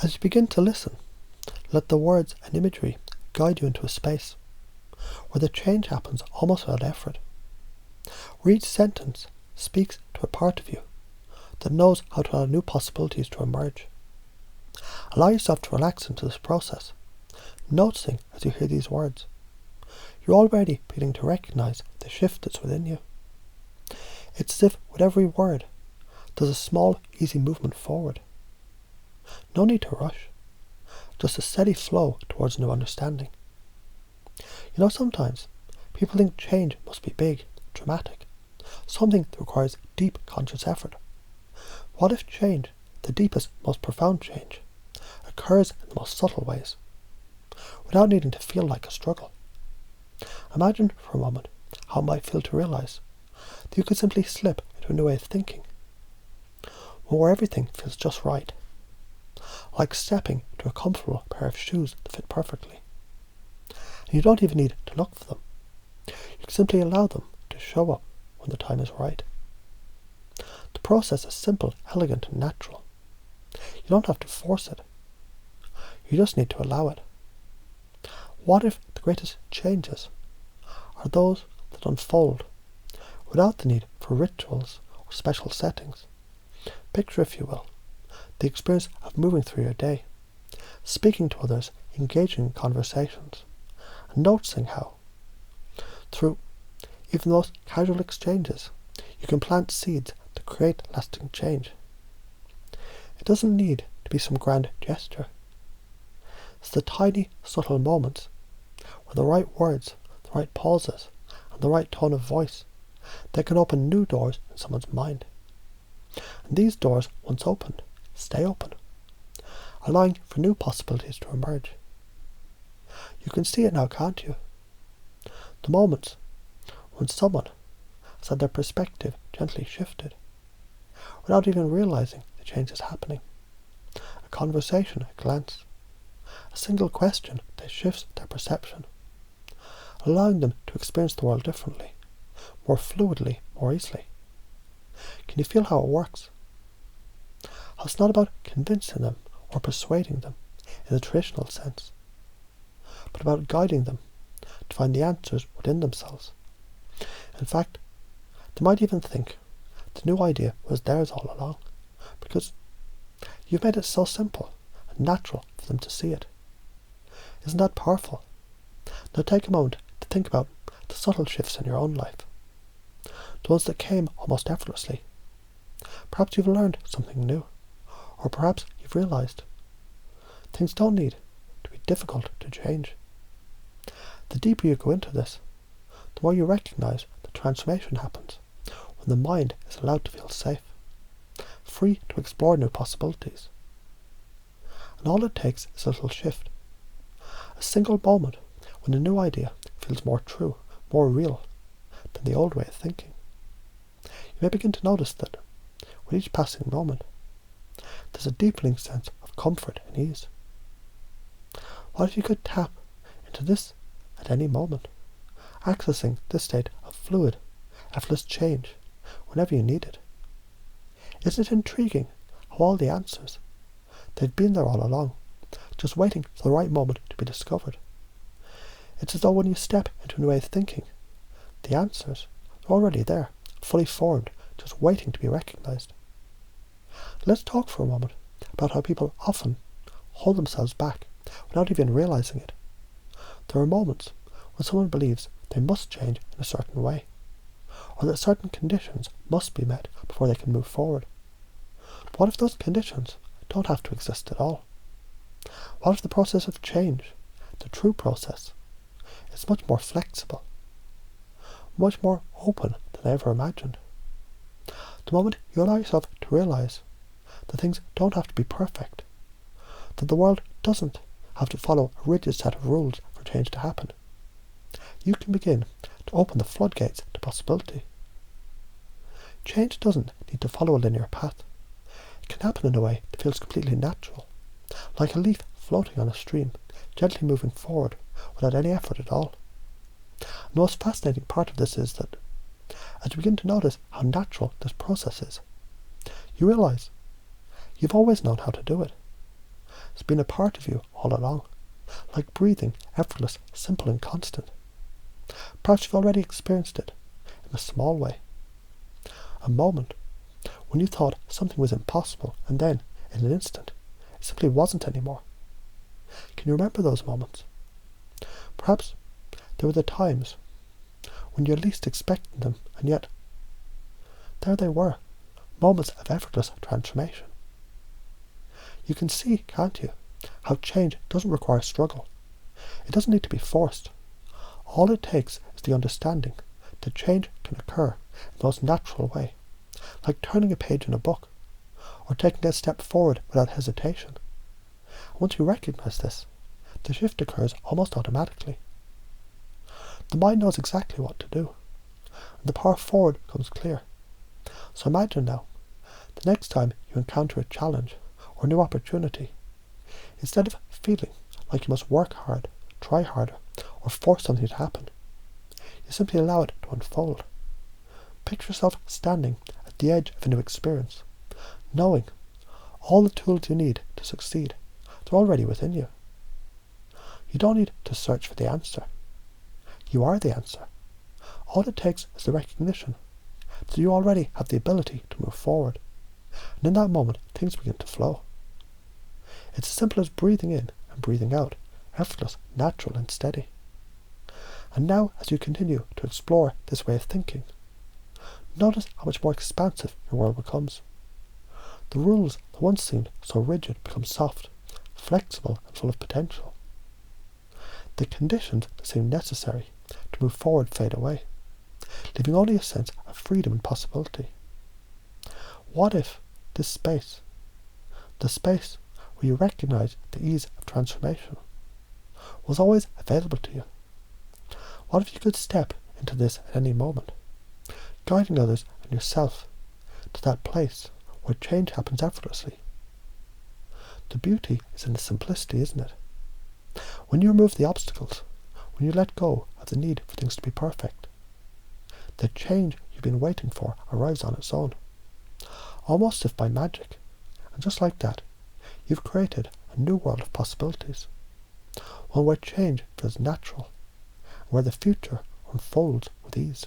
As you begin to listen, let the words and imagery guide you into a space where the change happens almost without effort, where each sentence speaks to a part of you that knows how to allow new possibilities to emerge. Allow yourself to relax into this process, noticing as you hear these words. You're already beginning to recognize the shift that's within you. It's as if with every word, there's a small, easy movement forward. No need to rush, just a steady flow towards new understanding. You know, sometimes people think change must be big, dramatic, something that requires deep conscious effort. What if change, the deepest, most profound change, occurs in the most subtle ways, without needing to feel like a struggle? Imagine for a moment how it might feel to realize that you could simply slip into a new way of thinking, one where everything feels just right, like stepping into a comfortable pair of shoes that fit perfectly. And you don't even need to look for them. You can simply allow them to show up when the time is right. The process is simple, elegant, and natural. You don't have to force it. You just need to allow it. What if the greatest changes are those that unfold without the need for rituals or special settings? Picture, if you will, the experience of moving through your day, speaking to others, engaging in conversations, and noticing how, through even the most casual exchanges, you can plant seeds to create lasting change. It doesn't need to be some grand gesture. It's the tiny, subtle moments where the right words, the right pauses, and the right tone of voice that can open new doors in someone's mind. And these doors, once opened, stay open, allowing for new possibilities to emerge. You can see it now, can't you? The moments when someone has had their perspective gently shifted, without even realizing the change is happening. A conversation, a glance, a single question that shifts their perception, allowing them to experience the world differently, more fluidly, more easily. Can you feel how it works? How it's not about convincing them or persuading them in the traditional sense, but about guiding them to find the answers within themselves. In fact, they might even think the new idea was theirs all along, because you've made it so simple and natural for them to see it. Isn't that powerful? Now take a moment to think about the subtle shifts in your own life, the ones that came almost effortlessly. Perhaps you've learned something new, or perhaps you've realized things don't need to be difficult to change. The deeper you go into this, the more you recognize that transformation happens when the mind is allowed to feel safe, free to explore new possibilities. And all it takes is a little shift, a single moment when a new idea feels more true, more real than the old way of thinking. You may begin to notice that with each passing moment, there's a deepening sense of comfort and ease. What if you could tap into this at any moment, accessing this state of fluid, effortless change whenever you need it? Isn't it intriguing how all the answers, they've been there all along, just waiting for the right moment to be discovered? It's as though when you step into a new way of thinking, the answers are already there, fully formed, just waiting to be recognized. Let's talk for a moment about how people often hold themselves back without even realizing it. There are moments when someone believes they must change in a certain way, or that certain conditions must be met before they can move forward. But what if those conditions don't have to exist at all? What if the process of change, the true process, is much more flexible, much more open than I ever imagined? The moment you allow yourself to realize that things don't have to be perfect, that the world doesn't have to follow a rigid set of rules for change to happen, you can begin to open the floodgates to possibility. Change doesn't need to follow a linear path. It can happen in a way that feels completely natural, like a leaf floating on a stream, gently moving forward without any effort at all. And the most fascinating part of this is that, as you begin to notice how natural this process is, you realize you've always known how to do it. has been a part of you all along, like breathing, effortless, simple and constant. Perhaps you've already experienced it, in a small way. A moment when you thought something was impossible, and then, in an instant, it simply wasn't anymore. Can you remember those moments? Perhaps they were the times when you least expected them, and yet there they were, moments of effortless transformation. You can see, can't you, how change doesn't require struggle. It doesn't need to be forced. All it takes is the understanding that change can occur in the most natural way, like turning a page in a book, or taking a step forward without hesitation. And once you recognize this, the shift occurs almost automatically. The mind knows exactly what to do, and the path forward becomes clear. So imagine now, the next time you encounter a challenge or new opportunity, instead of feeling like you must work hard, try harder, or force something to happen, you simply allow it to unfold. Picture yourself standing at the edge of a new experience, knowing all the tools you need to succeed. They're already within you. You don't need to search for the answer. You are the answer. All it takes is the recognition that you already have the ability to move forward. And in that moment, things begin to flow. It's as simple as breathing in and breathing out, effortless, natural and steady. And now, as you continue to explore this way of thinking, notice how much more expansive your world becomes. The rules that once seemed so rigid become soft, flexible and full of potential. The conditions that seem necessary to move forward fade away, leaving only a sense of freedom and possibility. What if this space, the space where you recognize the ease of transformation, was always available to you? What if you could step into this at any moment, guiding others and yourself to that place where change happens effortlessly? The beauty is in the simplicity, isn't it? When you remove the obstacles, when you let go of the need for things to be perfect, the change you've been waiting for arrives on its own, almost as if by magic. And just like that, you've created a new world of possibilities, one where change feels natural, and where the future unfolds with ease.